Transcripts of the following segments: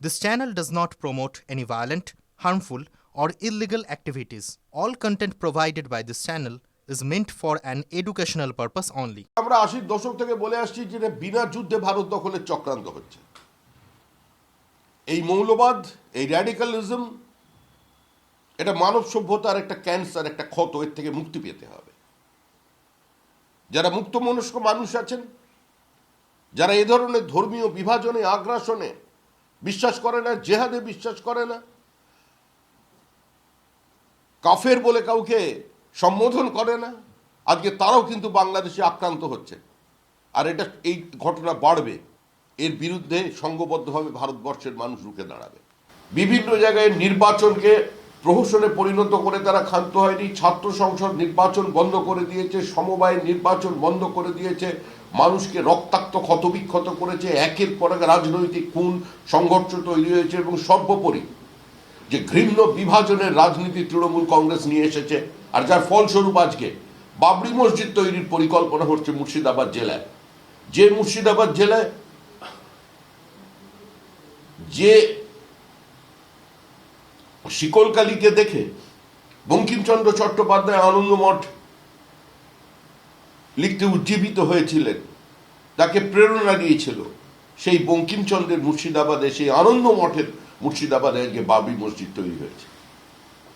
This channel does not promote any violent, harmful, or illegal activities. All content provided by this channel is meant for an educational purpose only. আমরা 80 দশক থেকে বলে আসছি যে বিনা যুদ্ধে ভারত দখলের চক্রান্ত হচ্ছে। এই মৌলবাদ, এই র্যাডিক্যালিজম, এটা মানব সভ্যতার একটা ক্যান্সার, একটা ক্ষত। এর থেকে মুক্তি পেতে হবে। যারা মুক্ত মনস্ক মানুষ আছেন, যারা এ ধরনের ধর্মীয় বিভাজনে, আগ্রাসনে বিশ্বাস করে না, জেহাদে বিশ্বাস করে না, কাফের বলে কাউকে সম্বোধন করে না, আজকে তারাও কিন্তু বাংলাদেশে আক্রান্ত হচ্ছে। আর এটা, এই ঘটনা বাড়বে। এর বিরুদ্ধে সংঘবদ্ধভাবে ভারতবর্ষের মানুষ রুখে দাঁড়াবে। বিভিন্ন জায়গায় নির্বাচনকে প্রহসনে পরিণত করে তারা ক্ষান্ত হয়নি। ছাত্র সংসদ নির্বাচন বন্ধ করে দিয়েছে, সমবায় নির্বাচন বন্ধ করে দিয়েছে, মানুষকে রক্তাক্ত ক্ষতবিক্ষত করেছে, একের পর এক রাজনৈতিক খুন সংঘর্ষ তৈরি হয়েছে। এবং সর্বোপরি যে ঘৃণ্য বিভাজনের রাজনীতি তৃণমূল কংগ্রেস নিয়ে এসেছে, আর যার ফলস্বরূপ আজকে বাবরি মসজিদ তৈরির পরিকল্পনা হচ্ছে মুর্শিদাবাদ জেলায়। যে মুর্শিদাবাদ জেলায় যে শিকলকালীকে দেখে বঙ্কিমচন্দ্র চট্টোপাধ্যায় আনন্দমঠ লিখতে উজ্জীবিত হয়েছিলেন, তাকে প্রেরণা দিয়েছিল, সেই বঙ্কিমচন্দ্রের মুর্শিদাবাদে, সেই আনন্দমঠের মুর্শিদাবাদে আজকে বাবরি মসজিদ তৈরি হয়েছে।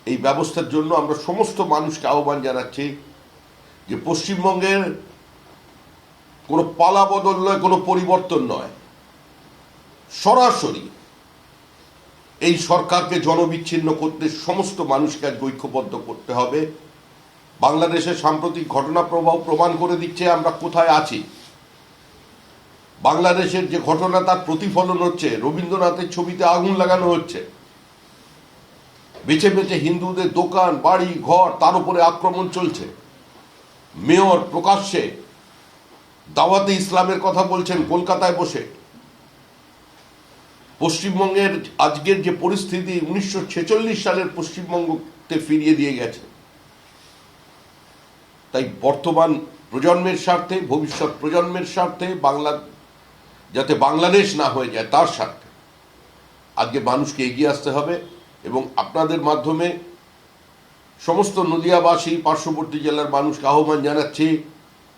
এই ব্যবস্থার জন্য আমরা সমস্ত মানুষকে আহ্বান জানাচ্ছি যে পশ্চিমবঙ্গের কোনো পালা বদল নয়, কোনো পরিবর্তন নয়, সরাসরি এই সরকারকে জনবিচ্ছিন্ন করতে সমস্ত মানুষকে আজ ঐক্যবদ্ধ করতে হবে। বাংলাদেশের সাম্প্রতিক ঘটনা প্রবাহ প্রমাণ করে দিচ্ছে আমরা কোথায় আছি। বাংলাদেশের যে ঘটনা, তার প্রতিফলন হচ্ছে। রবীন্দ্রনাথের ছবিতে আগুন লাগানো হচ্ছে, বেছে বেছে হিন্দুদের দোকান, বাড়ি, ঘর, তার উপরে আক্রমণ চলছে। মেয়র প্রকাশ্যে দাওয়াতে ইসলামের কথা বলছেন কলকাতায় বসে। পশ্চিমবঙ্গের আজকের যে পরিস্থিতি 1946 সালের পশ্চিমবঙ্গতে ফিরিয়ে দিয়ে গেছে। তাই বর্তমান প্রজন্মের স্বার্থে, ভবিষ্যৎ প্রজন্মের স্বার্থে, বাংলা যাতে বাংলাদেশ না হয়ে যায় তার স্বার্থে আজকে মানুষকে এগিয়ে আসতে হবে। এবং আপনাদের মাধ্যমে সমস্ত নদিয়াবাসী, পার্শ্ববর্তী জেলার মানুষকে আহ্বান জানাচ্ছি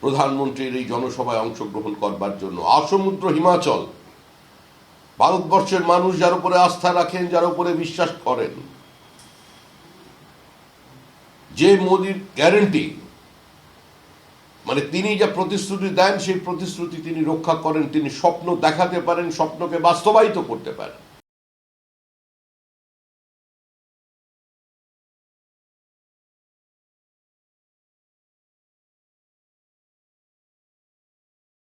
প্রধানমন্ত্রীর এই জনসভায় অংশগ্রহণ করবার জন্য। আসমুদ্র হিমাচল, ভারতবর্ষের মানুষ যার উপরে আস্থা রাখেন, যার উপরে বিশ্বাস করেন, যে মোদির গ্যারেন্টি, মানে তিনি যা প্রতিশ্রুতি দেন সেই প্রতিশ্রুতি তিনি রক্ষা করেন, তিনি স্বপ্ন দেখাতে পারেন, স্বপ্নকে বাস্তবায়িত করতে পারেন।